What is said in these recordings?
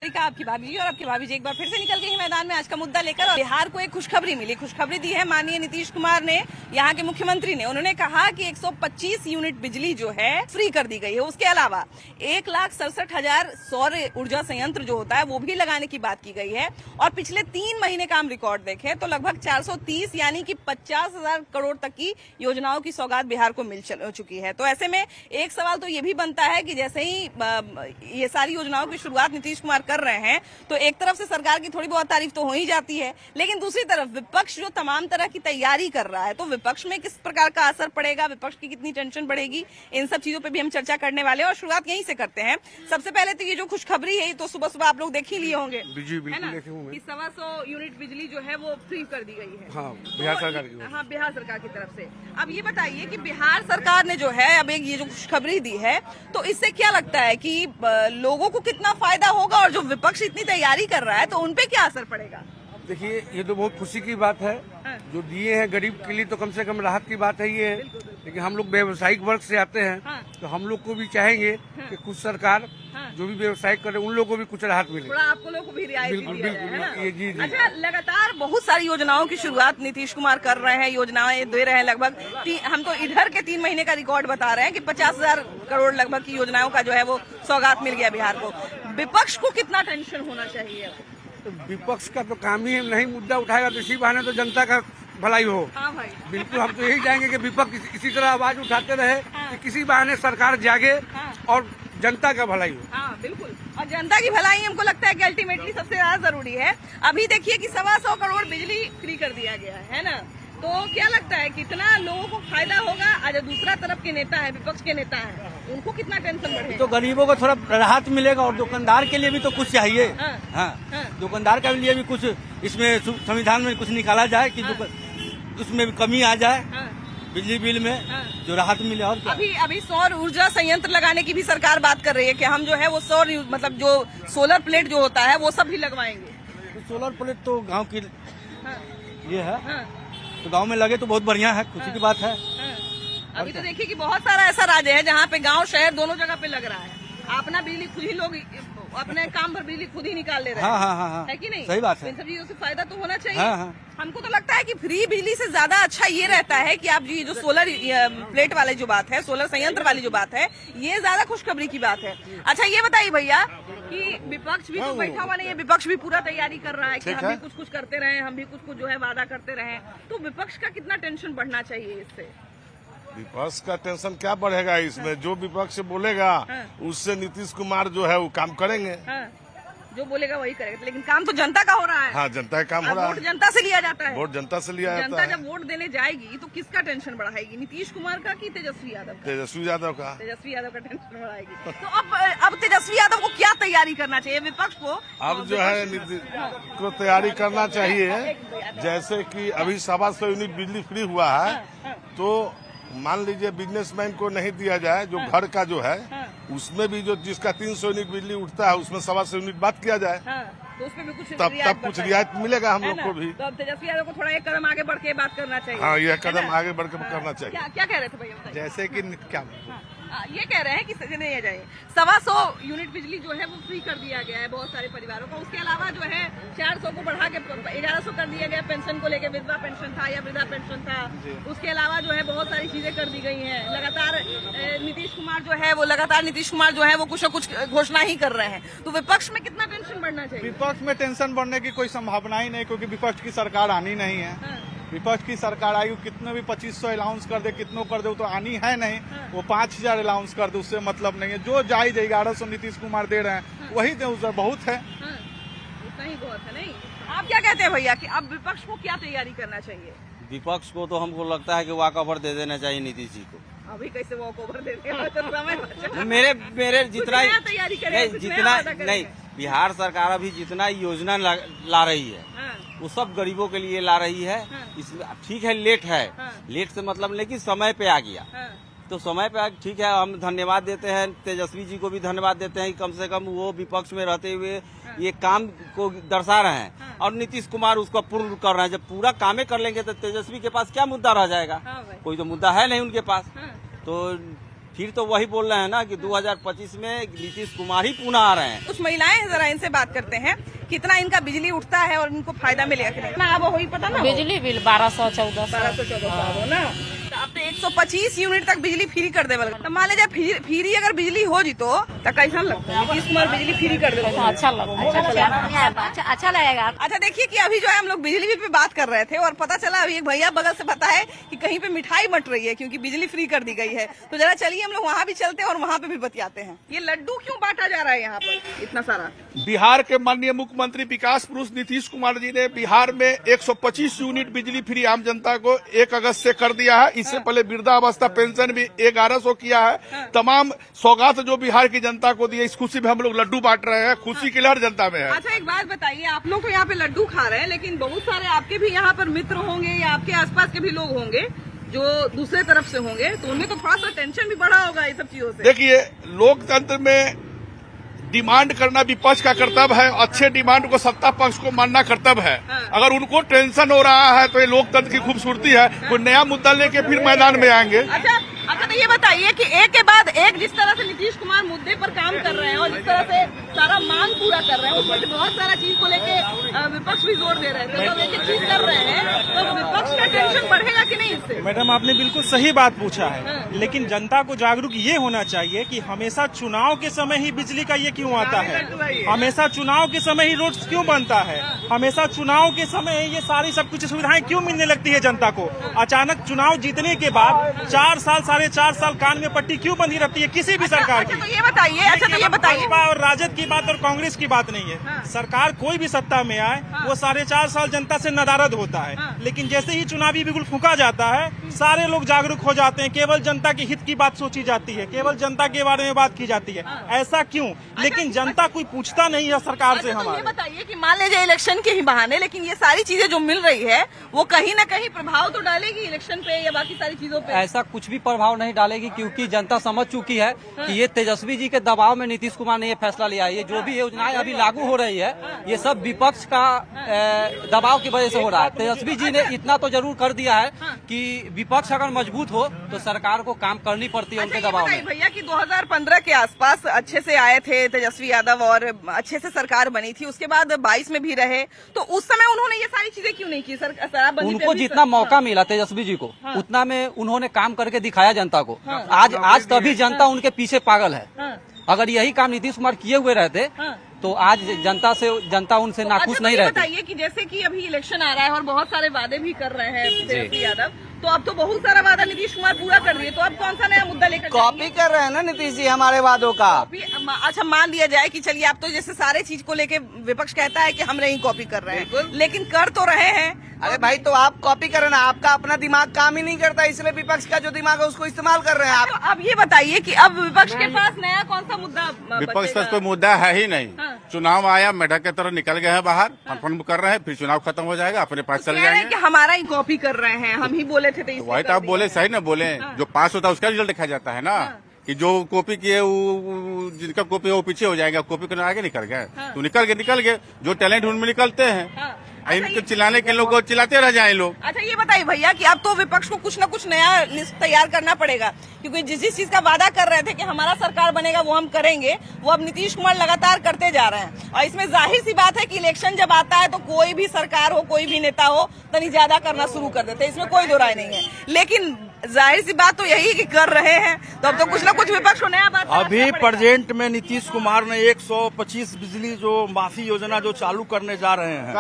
का आपकी भाभी जी और आपकी भाभी जी एक बार फिर से निकल गई मैदान में आज का मुद्दा लेकर। और बिहार को एक खुशखबरी मिली। खुशखबरी दी है माननीय नीतीश कुमार ने, यहाँ के मुख्यमंत्री ने। उन्होंने कहा कि 125 यूनिट बिजली जो है फ्री कर दी गई है। उसके अलावा 1,67,000 सौर ऊर्जा संयंत्र जो होता है वो भी लगाने की बात की गई है। और पिछले 3 महीने का हम रिकॉर्ड देखें तो लगभग 430 यानी कि 50,000 करोड़ तक की योजनाओं की सौगात बिहार को मिल चुकी है। तो ऐसे में एक सवाल तो ये भी बनता है कि जैसे ही ये सारी योजनाओं की शुरुआत नीतीश कुमार कर रहे हैं तो एक तरफ से सरकार की थोड़ी बहुत तारीफ तो हो ही जाती है, लेकिन दूसरी तरफ विपक्ष जो तमाम तरह की तैयारी कर रहा है तो विपक्ष में किस प्रकार का असर पड़ेगा, विपक्ष की कितनी टेंशन बढ़ेगी, इन सब चीजों पे भी हम चर्चा करने वाले हैं। और शुरुआत यहीं से करते हैं। सबसे पहले तो ये जो खुशखबरी है तो सुबह सुबह आप लोग देख ही लिए होंगे, है ना, कि 125 यूनिट बिजली जो है वो फ्री कर दी गई है। हाँ, बिहार सरकार की। हाँ, बिहार सरकार की तरफ से। अब ये बताइए कि बिहार सरकार ने जो है अब एक ये जो खुशखबरी दी है तो इससे क्या लगता है कि लोगों को कितना फायदा होगा और जो विपक्ष इतनी तैयारी कर रहा है तो उनपे क्या असर पड़ेगा? देखिए, ये तो बहुत खुशी की बात है। जो दिए हैं गरीब के लिए तो कम से कम राहत की बात है ये है। लेकिन हम लोग व्यावसायिक वर्ग से आते हैं तो हम लोग को भी चाहेंगे कि कुछ सरकार जो भी व्यवसाय करे उन लोगों को भी कुछ राहत मिले, थोड़ा आप लोगों को भी रियायत बिल्कुल दिया जाए, है ना? ये जी। अच्छा, लगातार बहुत सारी योजनाओं की शुरुआत नीतीश कुमार कर रहे हैं, योजनाएं दे रहे हैं। लगभग हम तो इधर के 3 महीने का रिकॉर्ड बता रहे हैं कि 50,000 करोड़ लगभग की योजनाओं का जो है वो सौगात मिल गया बिहार को। विपक्ष को कितना टेंशन होना चाहिए? तो विपक्ष का तो काम ही नहीं मुद्दा उठाएगा तो इसी बहाने तो जनता का भलाई हो। हाँ भाई, बिल्कुल, हम तो यही चाहेंगे कि विपक्ष इसी तरह आवाज उठाते रहे कि किसी बहाने सरकार जागे और जनता का भलाई हो। हाँ बिल्कुल, और जनता की भलाई हमको लगता है कि अल्टीमेटली सबसे ज्यादा जरूरी है। अभी देखिए कि 125 करोड़ बिजली फ्री कर दिया गया है ना, तो क्या लगता है कितना लोगों को फायदा होगा? आज दूसरा तरफ के नेता है, विपक्ष के नेता है, उनको कितना टेंशन बढ़ेगा? तो गरीबों को थोड़ा राहत मिलेगा और दुकानदार के लिए भी तो कुछ चाहिए। हाँ, दुकानदार के लिए भी कुछ इसमें संविधान में कुछ निकाला जाए कि उसमें भी कमी आ जाए, बिजली बिल में जो राहत मिले। और अभी सौर ऊर्जा संयंत्र लगाने की भी सरकार बात कर रही है कि हम जो है वो सौर मतलब जो सोलर प्लेट जो होता है वो सब भी लगवाएंगे। तो सोलर प्लेट तो गांव की ये है, तो गांव में लगे तो बहुत बढ़िया है, खुशी की बात है। अभी तो देखिए कि बहुत सारा ऐसा राज्य है जहाँ पे गांव शहर दोनों जगह पे लग रहा है। अपना बिजली खुद ही लोग अपने काम पर बिजली खुद ही निकाल ले रहे हैं। हाँ, है कि नहीं? सही बात है। इन सब चीजों से फायदा तो होना चाहिए। हाँ। हमको तो लगता है कि फ्री बिजली से ज्यादा अच्छा ये रहता है कि आप ये जो सोलर प्लेट वाली जो बात है, सोलर संयंत्र वाली जो बात है, ये ज्यादा खुशखबरी की बात है। अच्छा, ये बताइए भैया कि विपक्ष भी तो बैठा हुआ नहीं है, विपक्ष भी पूरा तैयारी कर रहा है कि हम भी कुछ करते रहे, हम भी कुछ जो है वादा करते रहे, तो विपक्ष का कितना टेंशन बढ़ना चाहिए इससे? विपक्ष का टेंशन क्या बढ़ेगा इसमें? जो विपक्ष बोलेगा उससे नीतीश कुमार जो है वो काम करेंगे। जो बोलेगा वही करेगा, लेकिन काम तो जनता का हो रहा है। हाँ, जनता का काम हो रहा है। वोट जनता से लिया जाता है। वोट जनता से लिया जाता है। जनता जब वोट देने जाएगी तो किसका टेंशन बढ़ाएगी? नीतीश कुमार का कि तेजस्वी यादव का? तेजस्वी यादव का। तेजस्वी यादव का टेंशन बढ़ाएगी। तो अब तेजस्वी यादव को क्या तैयारी करना चाहिए? विपक्ष को अब जो है नीतीश को तैयारी करना चाहिए। जैसे कि अभी 125 यूनिट बिजली फ्री हुआ है, तो मान लीजिए बिजनेसमैन को नहीं दिया जाए, जो घर का जो है उसमें भी जो जिसका 300 यूनिट बिजली उठता है उसमें 125 यूनिट बात किया जाए, तो उसमें भी कुछ तब कुछ रियायत मिलेगा हम लोग को भी। तो अब तेजस्वी यादव को थोड़ा एक कदम आगे बढ़ के बात करना चाहिए। हाँ, यह कदम आगे बढ़ के करना चाहिए। क्या कह रहे थे भैया बताइए? जैसे कि क्या ये कह रहे हैं कि नहीं आ जाए 125 यूनिट बिजली जो है वो फ्री कर दिया गया है बहुत सारे परिवारों को। उसके अलावा जो है 400 को बढ़ा के 1100 कर दिया गया। पेंशन को लेके विधवा पेंशन था या वृद्धा पेंशन था। उसके अलावा जो है बहुत सारी चीजें कर दी गई हैं। लगातार नीतीश कुमार जो है वो कुछ न कुछ घोषणा ही कर रहे हैं। तो विपक्ष में कितना टेंशन बढ़ना चाहिए? विपक्ष में टेंशन बढ़ने की कोई संभावना ही नहीं, क्योंकि विपक्ष की सरकार आनी नहीं है। विपक्ष की सरकार आई, कितने भी 2500 अलाउंस कर दे, कितनों कर दे, वो तो आनी है नहीं। वो 5000 अलाउंस कर दे, उससे मतलब नहीं है। जो जायज 1100 नीतीश कुमार दे रहे हैं वही दे, उससे बहुत है। उतना ही बहुत है। नहीं, आप क्या कहते हैं भैया कि अब विपक्ष को क्या तैयारी करना चाहिए? विपक्ष को तो हमको लगता है कि वॉक ओवर दे देना चाहिए नीतीश जी को। अभी कैसे वॉक ओवर देते हैं? तो समय मेरे जितना तैयारी करें, जितना नहीं, बिहार सरकार अभी जितना योजना ला रही है वो सब गरीबों के लिए ला रही है। इसमें ठीक है, लेट है, लेट से मतलब लेकिन समय पे आ गया। तो समय पे ठीक है, हम धन्यवाद देते हैं, तेजस्वी जी को भी धन्यवाद देते हैं कि कम से कम वो विपक्ष में रहते हुए ये काम को दर्शा रहे हैं और नीतीश कुमार उसको पूर्ण कर रहे हैं। जब पूरा कामें कर लेंगे तो तेजस्वी के पास क्या मुद्दा रह जाएगा? कोई तो मुद्दा है नहीं उनके पास। तो फिर तो वही बोल रहे हैं ना कि 2025 में नीतीश कुमार ही पुनः आ रहे हैं। कुछ महिलाएं हैं, जरा इनसे बात करते हैं, कितना इनका बिजली उठता है और इनको फायदा मिलेगा कि नहीं। ना अब वही पता ना, बिजली बिल 1214 ना, तो अब तो 125 यूनिट तक बिजली फ्री कर दे। तो मान लीजिए फ्री अगर बिजली हो जी तो कैसा लगता है? नीतीश कुमार बिजली फ्री कर दे, अच्छा लगता अच्छा लगेगा। अच्छा देखिए कि अभी जो है हम लोग बिजली बिल पे बात कर रहे थे और पता चला अभी एक भैया बगल से बताए कि कहीं पे मिठाई बट रही है क्योंकि बिजली फ्री कर दी गई है। तो जरा चलिए हम लोग वहाँ भी चलते हैं और वहाँ पे भी बतियाते हैं। ये लड्डू क्यों बांटा जा रहा है यहाँ पर इतना सारा? बिहार के माननीय मुख्यमंत्री विकास पुरुष नीतीश कुमार जी ने बिहार में 125 यूनिट बिजली फ्री आम जनता को 1 अगस्त से कर दिया है। इससे पहले वृद्धावस्था पेंशन भी 1100 किया है। तमाम सौगात जो बिहार की जनता को दी है, इस खुशी में हम लोग लड्डू बांट रहे हैं। खुशी की लहर जनता में है। अच्छा एक बात बताइए, आप लोग तो यहाँ पे लड्डू खा रहे हैं लेकिन बहुत सारे आपके भी यहाँ पर मित्र होंगे या आपके आसपास के भी लोग होंगे जो दूसरे तरफ से होंगे, तो उन्हें तो थोड़ा सा टेंशन भी बढ़ा होगा ये सब चीजों से। देखिए, लोकतंत्र में डिमांड करना विपक्ष का कर्तव्य है। अच्छे डिमांड को सत्ता पक्ष को मानना कर्तव्य है। अगर उनको टेंशन हो रहा है तो ये लोकतंत्र की खूबसूरती है। कोई नया मुद्दा लेके फिर मैदान में आएंगे। अच्छा तो ये बताइए कि एक के बाद एक जिस तरह से नीतीश कुमार मुद्दे पर काम कर रहे हैं और जिस तरह से सारा मांग पूरा कर रहे हैं, उसमें बहुत सारा चीज को लेके विपक्ष भी जोर दे रहे थे। तो एक चीज कर रहे हैं तो विपक्ष का टेंशन बढ़ेगा कि नहीं इससे? मैडम, आपने बिल्कुल सही बात पूछा है, लेकिन जनता को जागरूक ये होना चाहिए कि हमेशा चुनाव के समय ही बिजली का ये क्यों आता है, हमेशा चुनाव के समय ही रोड क्यों बनता है, हमेशा चुनाव के समय ये सारी सब कुछ सुविधाएं क्यों मिलने लगती है जनता को। अचानक चुनाव जीतने के बाद 4 साल 4.5 साल कान में पट्टी क्यों बंधी रहती है किसी भी सरकार की? तो ये बताइए, अच्छा तो ये बताइए, भाजपा और राजद की बात और कांग्रेस की बात नहीं है। सरकार कोई भी सत्ता में आए वो 4.5 साल जनता से नदारद होता है, लेकिन जैसे ही चुनावी बिगुल फूंका जाता है सारे लोग जागरूक हो जाते हैं। केवल जनता के हित की बात सोची जाती है, केवल जनता के बारे में बात की जाती है। ऐसा क्यों? लेकिन जनता कोई पूछता नहीं है सरकार से। हमारे ये बताइए कि मान लीजिए इलेक्शन के ही बहाने, लेकिन ये सारी चीजें जो मिल रही है वो कहीं ना कहीं प्रभाव तो डालेगी इलेक्शन पे या बाकी सारी चीजों पे? ऐसा कुछ भी प्रभाव नहीं डालेगी क्योंकि जनता समझ चुकी है कि ये तेजस्वी जी के दबाव में नीतीश कुमार ने ये फैसला लिया है। ये जो भी योजनाएं अभी लागू हो रही है ये सब विपक्ष का दबाव की वजह से हो रहा है। तेजस्वी जी ने इतना तो जरूर कर दिया है कि विपक्ष अगर मजबूत हो तो सरकार को काम करनी पड़ती है उनके दबाव में। भैया कि 2015 के आसपास अच्छे से आए थे तेजस्वी यादव और अच्छे से सरकार बनी थी, उसके बाद 22 में भी रहे, तो उस समय उन्होंने ये सारी चीजें क्यों नहीं की? उनको जितना मौका मिला तेजस्वी जी को उतना में उन्होंने काम करके दिखाया जनता को। आज तभी जनता उनके पीछे पागल है। अगर यही काम नीतीश कुमार किए हुए रहते तो आज जनता उनसे नाखुश नहीं रहती। बताइए कि जैसे कि अभी इलेक्शन आ रहा है और बहुत सारे वादे भी कर रहे हैं तेजस्वी यादव, तो अब तो बहुत सारा वादा नीतीश कुमार पूरा कर दिए, तो अब कौन सा नया मुद्दा लेकर कॉपी कर रहे हैं ना नीतीश जी हमारे वादों का। अच्छा मान लिया जाए कि चलिए आप तो जैसे सारे चीज को लेके विपक्ष कहता है कि हम नहीं कॉपी कर रहे हैं, लेकिन कर तो रहे हैं। अरे भाई, तो आप कॉपी कर रहे हैं, आपका अपना दिमाग काम ही नहीं करता, इसलिए विपक्ष का जो दिमाग है उसको इस्तेमाल कर रहे हैं आप। तो अब ये बताइए कि अब विपक्ष के पास नया कौन सा मुद्दा? विपक्ष का कोई मुद्दा है ही नहीं। चुनाव आया, मेढक की तरह निकल गए हैं बाहर, फन कर रहे हैं, फिर चुनाव खत्म हो जाएगा, अपने पास चले जाएंगे। कि हमारा ही कॉपी कर रहे हैं, हम ही बोले थे तो वही तो आप बोले, सही ना बोले। जो पास होता है उसका रिजल्ट देखा जाता है ना, कि जो कॉपी किए जिनका कॉपी है वो पीछे हो जाएगा, कॉपी करने आगे निकल गए तो निकल गए। जो टैलेंट उनमें निकलते हैं, इनको चिल्लाने के लोग चिल्लाते रह जाए लोग। अच्छा ये बताइए भैया कि अब तो विपक्ष को कुछ न कुछ नया लिस्ट तैयार करना पड़ेगा, क्योंकि जिस चीज का वादा कर रहे थे कि हमारा सरकार बनेगा वो हम करेंगे, वो अब नीतीश कुमार लगातार करते जा रहे हैं। और इसमें जाहिर सी बात है कि इलेक्शन जब आता है तो कोई भी सरकार हो, कोई भी नेता हो, तनी ज्यादा करना शुरू कर देते हैं, इसमें कोई दो राय नहीं है। लेकिन जाहिर सी बात तो यही कि कर रहे हैं, तो अब तो कुछ न कुछ विपक्ष को नया बात अभी प्रेजेंट में नीतीश कुमार ने 125 बिजली जो माफी योजना जो चालू करने जा रहे हैं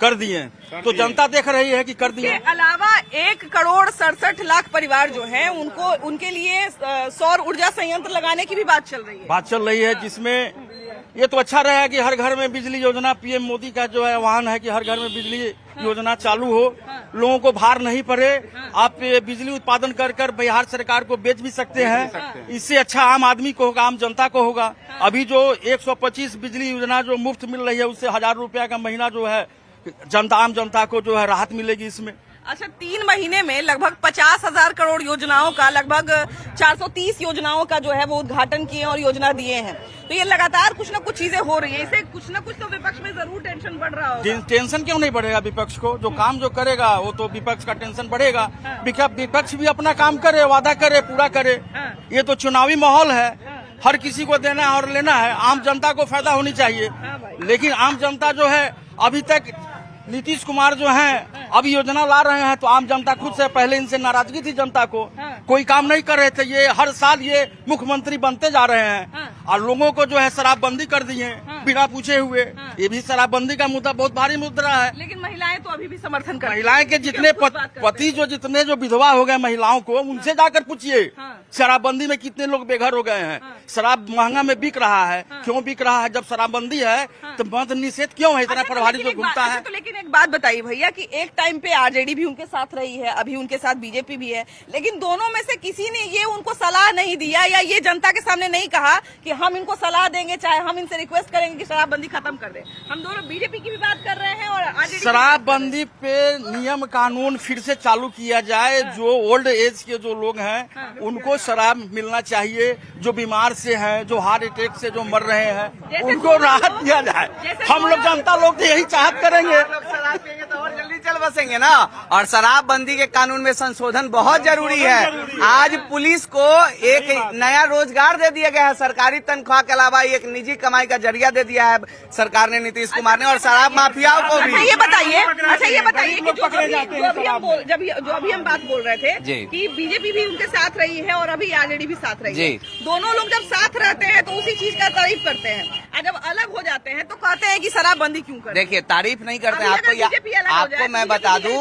कर दिए तो जनता देख रही है कि कर दिए। इसके अलावा 1,67,00,000 परिवार जो हैं उनको उनके लिए सौर ऊर्जा संयंत्र लगाने की भी बात चल रही है। जिसमें ये तो अच्छा रहेगा कि हर घर में बिजली योजना, पीएम मोदी का जो है आह्वान है कि हर घर में बिजली योजना चालू हो, लोगों को भार नहीं पड़े। आप बिजली उत्पादन कर बिहार सरकार को बेच भी सकते हैं, इससे अच्छा आम आदमी को होगा, आम जनता को होगा। अभी जो 125 बिजली योजना जो मुफ्त मिल रही है उससे 1,000 रुपया का महीना जो है आम जनता को जो है राहत मिलेगी इसमें। अच्छा, 3 महीने में लगभग 50,000 करोड़ योजनाओं का, लगभग 430 योजनाओं का जो है वो उद्घाटन किए और योजना दिए हैं। तो ये लगातार कुछ न कुछ चीजें हो रही है, इसे कुछ न कुछ तो विपक्ष में जरूर टेंशन बढ़ रहा होगा। टेंशन क्यों नहीं बढ़ेगा विपक्ष को? जो काम जो करेगा वो तो विपक्ष का टेंशन बढ़ेगा। विपक्ष भी अपना काम करे, वादा करे, पूरा करे। ये तो चुनावी माहौल है, हर किसी को देना और लेना है, आम जनता को फायदा होनी चाहिए। लेकिन आम जनता जो है, अभी तक नीतीश कुमार जो हैं अभी योजना ला रहे हैं तो आम जनता खुद से, पहले इनसे नाराजगी थी जनता को, कोई काम नहीं कर रहे थे। ये हर साल ये मुख्यमंत्री बनते जा रहे हैं और लोगों को जो है शराबबंदी कर दिए बिना पूछे हुए। ये भी शराबबंदी का मुद्दा बहुत भारी मुद्दा है। लेकिन महिलाएं तो अभी भी समर्थन कर, महिलाएं के जितने पति जितने जो विधवा हो गए महिलाओं को, उनसे जाकर पूछिए शराबबंदी में कितने लोग बेघर हो गए हैं। शराब महंगा में बिक रहा है, क्यों बिक रहा है? जब शराबबंदी है तो मद निषेध क्यों है? इतना प्रभारी जो घूमता है। तो लेकिन एक बात बताइए भैया कि एक टाइम पे आरजेडी भी उनके साथ रही है, अभी उनके साथ बीजेपी भी है, लेकिन दोनों में से किसी ने ये उनको सलाह नहीं दिया या ये जनता के सामने नहीं कहा कि हम इनको सलाह देंगे, चाहे हम इनसे रिक्वेस्ट करेंगे कि शराबबंदी खत्म कर दे। हम दोनों बीजेपी की भी बात कर रहे हैं और आरजेडी शराबबंदी पे नियम कानून फिर से चालू किया जाए। जो ओल्ड एज के जो लोग हैं उनको शराब मिलना चाहिए, जो बीमार से हैं, जो हार्ट अटैक से जो मर रहे हैं उनको राहत दिया जाए। हम लोग जनता लोग तो यही चाहत करेंगे। शराब पिएंगे तो और जल्दी चल बसेंगे ना। और शराबबंदी के कानून में संशोधन बहुत जरूरी है। आज पुलिस को एक नया रोजगार दे दिया गया है, सरकारी तनख्वाह के अलावा एक निजी कमाई का जरिया दे दिया है सरकार ने, नीतीश कुमार ने, और शराब माफियाओं को भी। ये बताइए कि जो अभी हम बात बोल रहे थे कि बीजेपी भी उनके साथ रही है और अभी आरजेडी भी साथ रही है, दोनों लोग जब साथ रहते हैं तो उसी चीज का तारीफ करते हैं, और जब अलग हो जाते हैं तो कहते हैं कि शराबबंदी क्यों करते हैं। देखिए, तारीफ नहीं करते हैं। आपको मैं बता दूं,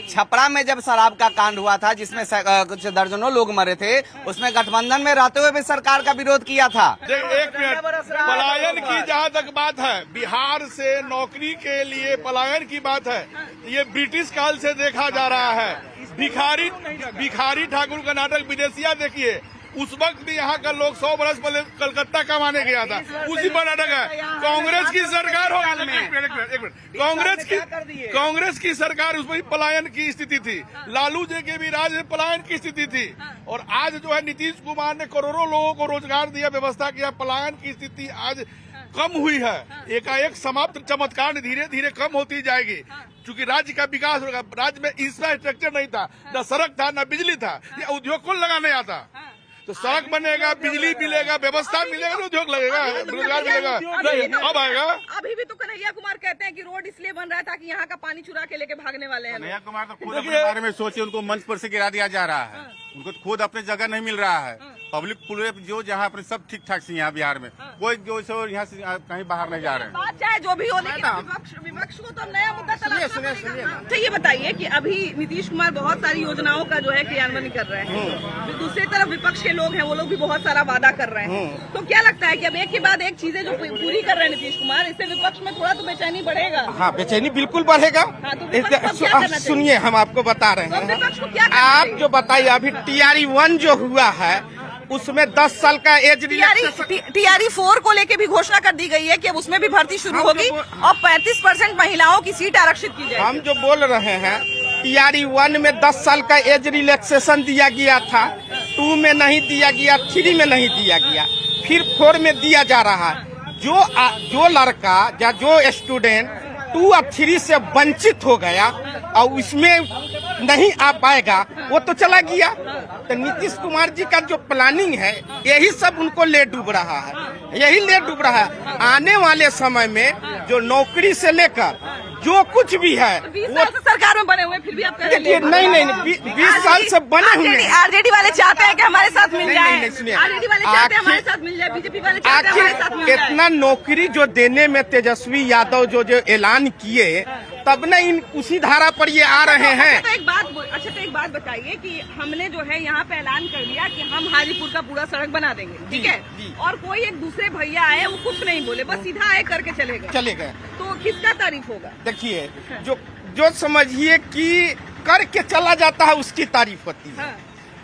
छपरा में जब शराब का कांड हुआ था जिसमें कुछ दर्जनों लोग मरे थे, उसमें गठबंधन में रहते हुए भी सरकार का विरोध किया था। एक मिनट, पलायन की जहाँ तक बात है, बिहार से नौकरी के लिए पलायन की बात है, ये ब्रिटिश काल से देखा जा रहा है। भिखारी ठाकुर का नाटक विदेशिया देखिए, उस वक्त भी यहाँ का लोग 100 बरस पहले कलकत्ता कमाने गया था, उसी पर नाटक है। कांग्रेस की सरकार हो, कांग्रेस की सरकार, उसमें पलायन की स्थिति थी। लालू जी के भी राज में पलायन की स्थिति थी, और आज जो है नीतीश कुमार ने करोड़ों लोगों को रोजगार दिया, व्यवस्था किया। पलायन की स्थिति आज कम हुई है, एकाएक समाप्त चमत्कार धीरे धीरे कम होती जाएगी, क्योंकि राज्य का विकास होगा। राज्य में इंफ्रास्ट्रक्चर नहीं था, न सड़क था, न बिजली था, ये उद्योग को लगाने आता। तो सड़क बनेगा, बिजली मिलेगा, व्यवस्था मिलेगा, उद्योग लगेगा, रोजगार मिलेगा, अब आएगा। अभी भी तो कन्हैया कुमार कहते हैं कि रोड इसलिए बन रहा है ताकि यहाँ का पानी चुरा के लेके भागने वाले हैं। कन्हैया कुमार तो खुद अपने बारे में सोचिए, उनको मंच पर से गिरा दिया जा रहा है, उनको खुद अपने जगह नहीं मिल रहा है। पब्लिक पूरे जो जहाँ अपने सब ठीक ठाक से यहाँ बिहार में कोई जो यहाँ से कहीं बाहर नहीं जा रहे हैं। बात चाहे जो भी हो, लेकिन विपक्ष को तो नया मुद्दा तलाशना पड़ेगा। तो ये बताइए कि अभी नीतीश कुमार बहुत सारी योजनाओं का जो है क्रियान्वयन कर रहे हैं, दूसरी तरफ विपक्ष के लोग हैं वो लोग भी बहुत सारा वादा कर रहे हैं। तो क्या लगता है कि अब एक के बाद एक चीजें जो पूरी कर रहे हैं नीतीश कुमार, इससे विपक्ष में थोड़ा तो बेचैनी बढ़ेगा? हाँ, बेचैनी बिल्कुल बढ़ेगा। सुनिए, हम आपको बता रहे हैं, आप जो बताइए, अभी TRE 1 जो हुआ है उसमें 10 साल का एज TRE 4 को लेके भी घोषणा कर दी गई है कि अब उसमें भी भर्ती शुरू होगी और 35% महिलाओं की सीट आरक्षित की जाएगी। हम जो बोल रहे हैं, TRE 1 में 10 साल का एज रिलैक्सेशन दिया गया था, 2 में नहीं दिया गया, 3 में नहीं दिया गया, फिर 4 में दिया जा रहा है। जो लड़का या जो स्टूडेंट 2 और 3 से वंचित हो गया और इसमें नहीं आ पाएगा, वो तो चला गया। तो नीतीश कुमार जी का जो प्लानिंग है, यही सब उनको ले डूब रहा है, यही ले डूब रहा है। आने वाले समय में जो नौकरी से लेकर जो कुछ भी है, 20 साल से सरकार में बने हुए, फिर भी आप कह रहे हैं नहीं, 20 साल से बने हुए हैं। आरजेडी वाले चाहते हैं कि हमारे साथ मिल जाए, आरजेडी वाले चाहते हैं हमारे साथ मिल जाए, बीजेपी वाले चाहते हैं हमारे साथ मिल जाए। इतना नौकरी जो देने में तेजस्वी यादव जो ऐलान किए, तब न इन उसी धारा पर ये आ रहे हैं। तो एक बात बताइए कि हमने जो है यहाँ पे ऐलान कर दिया कि हम हाजीपुर का पूरा सड़क बना देंगे, ठीक है, और कोई एक दूसरे भैया आए, वो कुछ नहीं बोले, बस सीधा आए करके चले गए, तो किसका तारीफ होगा? देखिए, जो समझिए कि करके चला जाता है उसकी तारीफ होती है,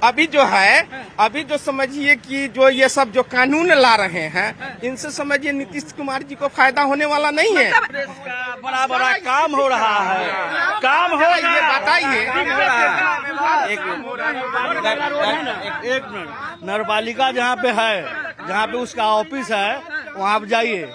अभी जो है, अभी जो समझिए कि जो ये सब जो कानून ला रहे हैं, इनसे समझिए नीतीश कुमार जी को फायदा होने वाला नहीं है। बड़ा बड़ा काम हो रहा है, काम हो रहा है, बताइए। एक मिनट, नगरपालिका जहाँ पे है, जहाँ पे उसका ऑफिस है, वहाँ आप जाइए,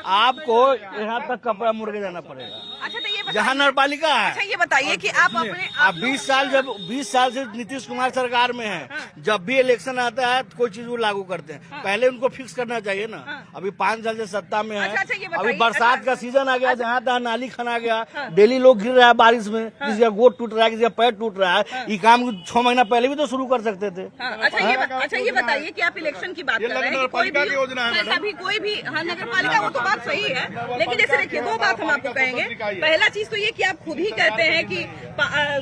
आपको यहाँ तक कपड़ा मुड़ के जाना पड़ेगा। अच्छा तो ये जहाँ नगरपालिका है। अच्छा ये बताइए कि आप अपने आप 20 साल से नीतीश कुमार सरकार में है, जब भी इलेक्शन आता है तो कोई चीज वो लागू करते हैं। पहले उनको फिक्स करना चाहिए ना। अभी 5 साल से सत्ता में है। अच्छा, ये अभी बरसात का सीजन आ गया, जहाँ तहाँ नाली खना गया, डेली लोग गिर रहा है बारिश में, किसी का गोद टूट रहा है, किसी का पैर टूट रहा है। ये काम 6 महीना पहले भी तो शुरू कर सकते थे। अच्छा ये बताइए कि आप इलेक्शन की बात कर रहे हैं, कोई भी योजना है अभी कोई भी, हाँ नगर पालिका वो तो बात सही है, लेकिन जैसे देखिए 2 बात हम आपको कहेंगे। पहला चीज तो ये कि आप खुद ही कहते हैं कि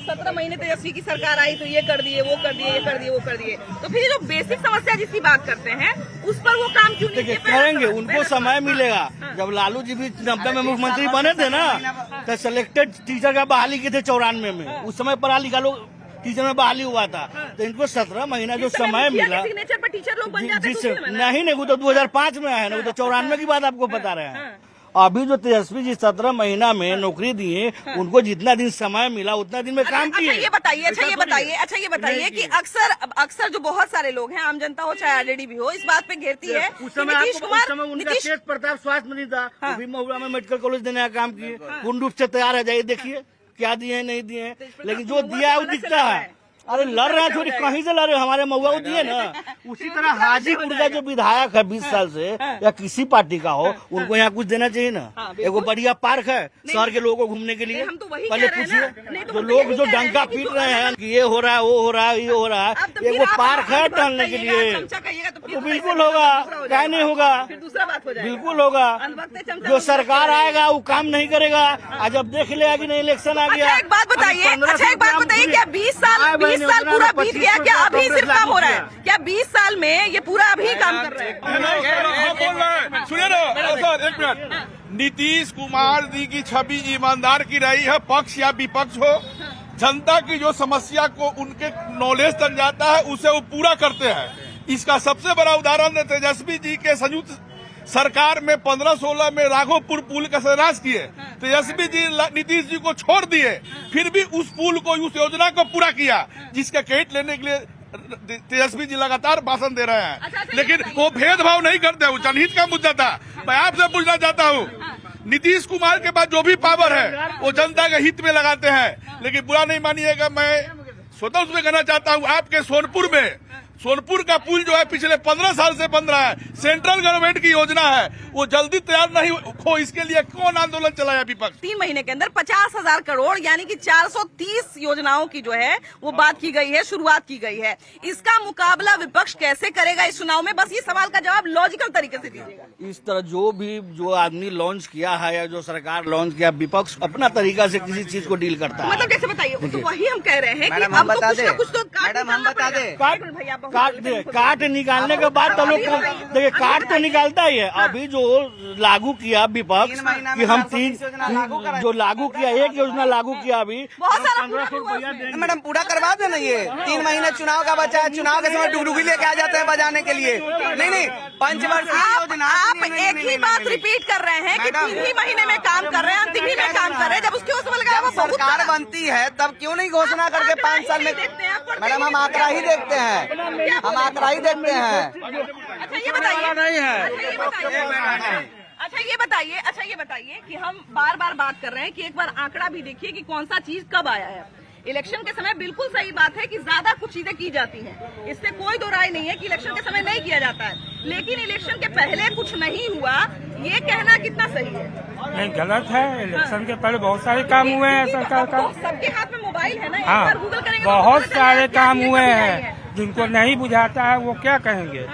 17 महीने तेजस्वी की सरकार आई तो ये कर दिए, वो कर दिए, ये कर दिए, वो कर दिए, तो फिर जो बेसिक समस्या जिसकी बात करते हैं उस पर वो काम क्यों नहीं करेंगे? उनको समय मिलेगा। जब लालू जी भी 90 में मुख्यमंत्री बने थे ना, तो सिलेक्टेड टीचर का बहाली की थे 94 में, उस समय पढ़ा लिखा लोग टीचर में बहाली हुआ था। तो इनको 17 महीना जो समय मिला, सिग्नेचर पर टीचर लोग बन जाते हैं। नहीं वो तो 2005 में आया ना, वो तो 94 की बात आपको बता रहे हैं। अभी जो तेजस्वी जी 17 महीना में नौकरी दिए, उनको जितना दिन समय मिला उतना दिन में काम किए। अच्छा ये बताइए कि अक्सर जो बहुत सारे लोग हैं, आम जनता हो चाहे आरजेडी भी हो, इस बात पे घेरती है उस समय उनका तेज प्रताप स्वास्थ्य मंत्री था, वो भी महुआ में मेडिकल कॉलेज देने का काम किए, पूर्ण रूप से तैयार है, जाइए देखिए क्या दिए हैं नहीं दिए हैं, लेकिन जो दिया है वो दिखता है। अरे लड़ रहे हैं, थोड़ी कहीं से लड़ रहे, हमारे महुआ दिए ना। उसी तरह हाजीपुर का जो विधायक है 20 साल से या किसी पार्टी का हो, उनको यहाँ कुछ देना चाहिए ना। एक बढ़िया पार्क है शहर के लोगों को घूमने के लिए, पहले पूछिए जो लोग जो डंका पीट रहे हैं कि ये हो रहा है, वो हो रहा है, ये हो रहा है, एक वो पार्क है टहलने के लिए, तो बिल्कुल होगा, क्या नहीं होगा, बिल्कुल होगा। जो सरकार आएगा वो काम नहीं करेगा, आज जब देख लेगा कि नहीं इलेक्शन आ गया। एक बात बताइए क्या 20 साल पूरा बीत गया, क्या अभी सिर्फ काम हो रहा है? क्या 20 साल में ये पूरा अभी काम कर रहे हैं? सुनिए ना सर, एक मिनट। नीतीश कुमार जी की छवि ईमानदार की रही है, पक्ष या विपक्ष हो, जनता की जो समस्या को उनके नॉलेज तक जाता है उसे वो पूरा करते हैं। इसका सबसे बड़ा उदाहरण तेजस्वी जी के संयुक्त सरकार में 15-16 में राघोपुर पुल का शिलान्यास किए, तेजस्वी जी नीतीश जी को छोड़ दिए, फिर भी उस पुल को, उस योजना को पूरा किया, जिसका क्रेडिट लेने के लिए तेजस्वी जी लगातार भाषण दे रहे हैं। लेकिन वो भेदभाव नहीं करते, वो जनहित का मुद्दा था। मैं आपसे पूछना चाहता हूँ, नीतीश कुमार के पास जो भी पावर है वो जनता के हित में लगाते हैं, लेकिन बुरा नहीं मानिएगा, मैं स्वतः उसमें कहना चाहता हूँ, आपके सोनपुर का पुल जो है पिछले 15 साल से बन रहा है, सेंट्रल गवर्नमेंट की योजना है, वो जल्दी तैयार नहीं हो, इसके लिए कौन आंदोलन चलाया विपक्ष? 3 महीने के अंदर 50,000 करोड़ यानी कि 430 योजनाओं की जो है वो बात की गई है, शुरुआत की गई है। इसका मुकाबला विपक्ष कैसे करेगा इस चुनाव में? बस ये सवाल का जवाब लॉजिकल तरीके से दीजिएगा। इस तरह जो आदमी लॉन्च किया है या जो सरकार लॉन्च किया, विपक्ष अपना तरीका से किसी चीज को डील करता है। मतलब जैसे बताइए, तो वही हम कह रहे हैं कि मैडम, अब हम तो बता कुछ ना दें। कुछ तो मैडम, हम बता दें। काट निकालने के बाद तो लोग देखिए, काट तो निकालता ही है। अभी जो लागू किया विपक्ष कि हम 3 जो लागू किया, एक योजना लागू किया, अभी 1500 रुपया देंगे। मैडम पूरा करवा दे ना, ये 3 महीने चुनाव का बचा है, चुनाव के समय डुगडुगी लेके आ जाते हैं बजाने के लिए। नहीं पंचवर्षीय योजना। आप एक ही बात रिपीट कर रहे हैं कि 3 ही महीने में काम कर रहे हैं, अंतिम ही में काम कर रहे हैं। जब उसकी उसमें लगा वो सरकार बनती है तब क्यों नहीं घोषणा करके 5 साल में? मैडम हम आंकड़ा ही देखते हैं, हम आंकड़ा ही देखते हैं। अच्छा ये बताइए नहीं है। अच्छा ये बताइए कि हम बार बार बात कर रहे हैं कि एक बार आंकड़ा भी देखिए कि कौन सा चीज कब आया है। इलेक्शन के समय बिल्कुल सही बात है कि ज्यादा कुछ चीजें की जाती हैं, इससे कोई दो राय नहीं है कि इलेक्शन के समय नहीं किया जाता है, लेकिन इलेक्शन के पहले कुछ नहीं हुआ, ये कहना कितना सही है? नहीं, गलत है। इलेक्शन के पहले बहुत सारे काम हुए हैं सरकार का। सबके हाथ में मोबाइल है ना, एक हाँ, बार गूगल करेंगे बहुत सारे काम हुए हैं। जिनको नहीं बुझाता है वो क्या कहेंगे।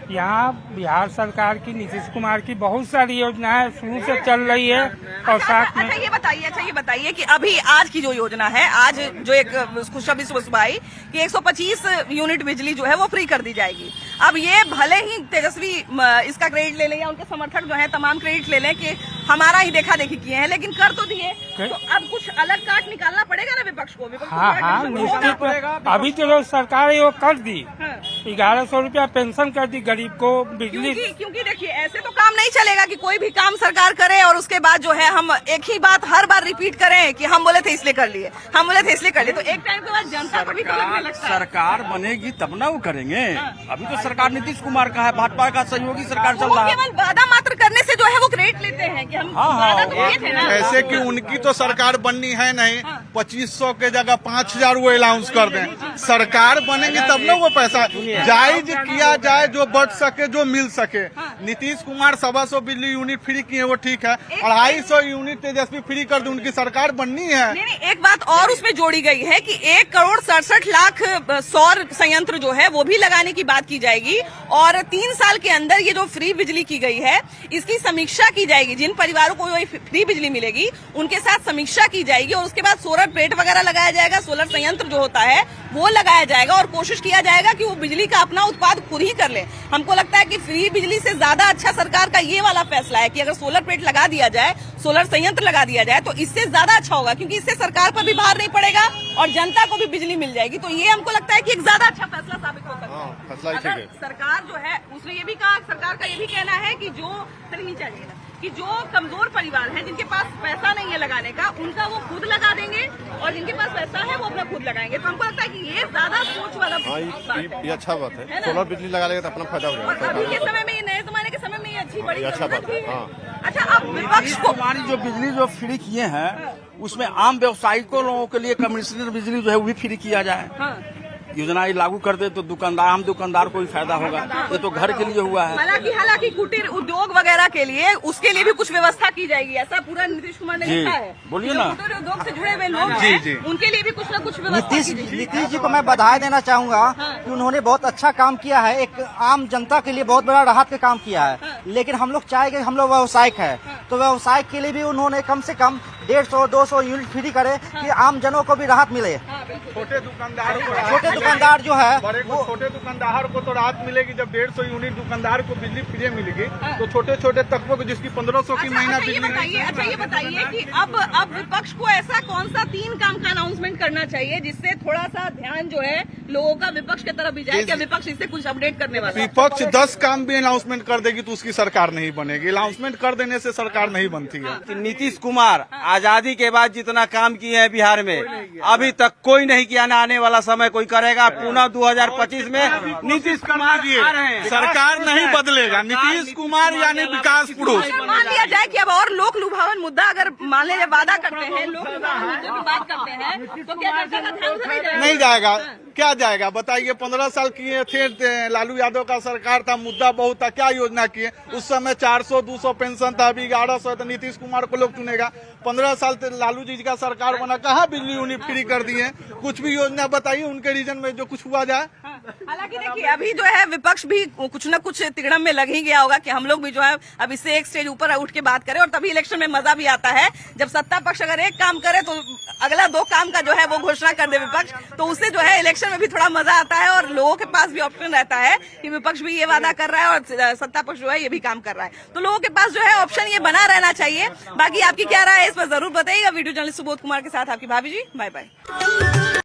यहाँ बिहार सरकार की, नीतीश कुमार की बहुत सारी योजनाएं शुरू से चल रही है और साथ में। अच्छा ये बताइए कि अभी आज की जो योजना है, आज जो एक खुशखबरी सुबह आई कि 125 यूनिट बिजली जो है वो फ्री कर दी जाएगी। अब ये भले ही तेजस्वी इसका क्रेडिट ले लें या उनके समर्थक जो है तमाम क्रेडिट ले लें कि हमारा ही देखा देखी किए हैं, लेकिन कर तो दिए। तो अब कुछ अलग काट निकालना पड़ेगा ना विपक्ष को। हाँ निश्चित। अभी तो लोग सरकार ये कर दी, 1100 रुपया पेंशन कर दी गरीब को, बिजली। क्योंकि देखिए ऐसे तो काम नहीं चलेगा कि कोई भी काम सरकार करे और उसके बाद जो है हम एक ही बात हर बार रिपीट करें कि हम बोले थे इसलिए कर लिए, हम बोले थे इसलिए कर लिए। तो एक टाइम के बाद जनता को भी तो लगने लगता है। सरकार बनेगी तब ना वो करेंगे। अभी तो सरकार नीतीश कुमार का है, भाजपा का सहयोगी सरकार चल रहा है। केवल वादा मात्र करने से जो है वो क्रेडिट लेते हैं कि हम वादा तो किए थे ना। ऐसे कि उनकी तो सरकार बननी है नहीं, 2500 के जगह 5000 वो अलाउंस कर दें। सरकार बनेगी तब ना वो पैसा जायज किया जाए, जो बढ़ सके, जो मिल सके। नीतीश कुमार 125 बिजली यूनिट फ्री किए, वो ठीक है। 250 यूनिट तेजस्वी फ्री कर दे, उनकी सरकार बननी है। नहीं, एक बात और उसमें जोड़ी गई है कि 1,67,00,000 सौर संयंत्र जो है वो भी लगाने की बात की जाएगी और 3 साल के अंदर ये जो फ्री बिजली की गई है इसकी समीक्षा की जाएगी। जिन परिवारों को फ्री बिजली मिलेगी उनके साथ समीक्षा की जाएगी और उसके बाद सोलर प्लेट वगैरह लगाया जाएगा, सोलर संयंत्र जो होता है वो लगाया जाएगा और कोशिश किया जाएगा कि वो बिजली का अपना उत्पाद खुद ही कर ले। हमको लगता है कि फ्री बिजली से ज्यादा अच्छा सरकार का ये वाला फैसला है कि अगर सोलर प्लेट लगा दिया जाए, सोलर संयंत्र लगा दिया जाए तो इससे ज्यादा अच्छा होगा, क्योंकि इससे सरकार पर भी भार नहीं पड़ेगा और जनता को भी बिजली मिल जाएगी। तो ये हमको लगता है कि एक ज्यादा अच्छा फैसला साबित हो सकता है। अगर सरकार जो है उसने ये भी कहा, सरकार का ये भी कहना है कि जो कमजोर परिवार हैं जिनके पास पैसा नहीं है लगाने का, उनका वो खुद लगा देंगे और जिनके पास पैसा है वो अपना खुद लगाएंगे। तो हमको लगता है कि ये ज्यादा सोच वाला ये अच्छा बात है। सोलर बिजली लगा लेगा तो अपना फायदा हो और अभी के समय में, ये नए जमाने के समय में ये अच्छी बड़ी अच्छा बात है। अच्छा, अब विपक्ष को हमारी जो बिजली जो फ्री किए हैं उसमें आम व्यवसायिकों लोगों के लिए कमिश्नर बिजली जो है वो भी फ्री किया जाए। योजना लागू कर दे तो आम दुकानदार को भी फायदा होगा। ये तो घर के लिए हुआ है। हालांकि कुटीर उद्योग वगैरह के लिए उसके लिए भी कुछ व्यवस्था की जाएगी, ऐसा पूरा नीतीश कुमार ने लिखा है। बोलिए ना, कुटीर उद्योग से जुड़े हुए लोग हैं, उनके लिए भी कुछ न कुछ व्यवस्था। नीतीश जी को मैं बधाई देना चाहूंगा कि उन्होंने बहुत अच्छा काम किया है, एक आम जनता के लिए बहुत बड़ा राहत का काम किया है। लेकिन हम लोग चाहेंगे, हम लोग व्यवसायिक है तो व्यवसाय के लिए भी उन्होंने कम से कम 150-200 यूनिट फ्री करे कि आम जनों को भी राहत मिले। छोटे दुकानदार जो है वो छोटे दुकानदार को तो राहत मिलेगी जब 150 यूनिट दुकानदार को बिजली फ्री मिलेगी। तो छोटे छोटे तबकों को जिसकी 1500 की महीना बिजली। अच्छा ये बताइए कि अब विपक्ष को ऐसा कौन सा 3 काम का अनाउंसमेंट करना चाहिए जिससे थोड़ा सा ध्यान जो है लोगों का विपक्ष की तरफ भी जाए? क्या विपक्ष इससे कुछ अपडेट करने वाला है? विपक्ष 10 काम भी अनाउंसमेंट कर देगी तो उसकी सरकार नहीं बनेगी। अनाउंसमेंट कर देने से सरकार नहीं बनती है। नीतीश कुमार आजादी के बाद जितना काम किए हैं बिहार में अभी तक कोई नहीं किया, ना आने वाला समय कोई करेगा। पुनः 2025 में नीतीश कुमार आ रहे हैं। सरकार नहीं बदलेगा, नीतीश कुमार यानी विकास पुरुष। मान लिया जाए कि अब और लोक लुभावन मुद्दा अगर मान लीजिए वादा करते हैं, लोक लुभावन मुद्दे की बात करते हैं तो क्या जनता का ध्यान उधर नहीं जाएगा? क्या जाएगा बताइए? 15 साल किए थे, लालू यादव का सरकार था, मुद्दा बहुत था, क्या योजना किए? उस समय 400-200 पेंशन था, अभी 1100। तो नीतीश कुमार को लोग चुनेगा। 15 साल लालू जी का सरकार बना, कहाँ बिजली यूनिट फ्री कर दिए? कुछ भी योजना बताइए उनके रीजन में जो कुछ हुआ जाए। हालांकि देखिए अभी जो है विपक्ष भी कुछ न कुछ तिगड़म में लग ही गया होगा कि हम लोग भी जो है अब इससे एक स्टेज ऊपर उठ के बात करें, और तभी इलेक्शन में मजा भी आता है जब सत्ता पक्ष अगर एक काम करे तो अगला 2 काम का जो है वो घोषणा कर दे विपक्ष। तो उससे जो है इलेक्शन में भी थोड़ा मजा आता है और लोगों के पास भी ऑप्शन रहता है कि विपक्ष भी ये वादा कर रहा है और सत्ता पक्ष जो है ये भी काम कर रहा है। तो लोगों के पास जो है ऑप्शन ये बना रहना चाहिए। बाकी आपकी क्या राय है इस पर जरूर बताइएगा। वीडियो जर्नलिस्ट सुबोध कुमार के साथ आपकी भाभी जी। Bye bye.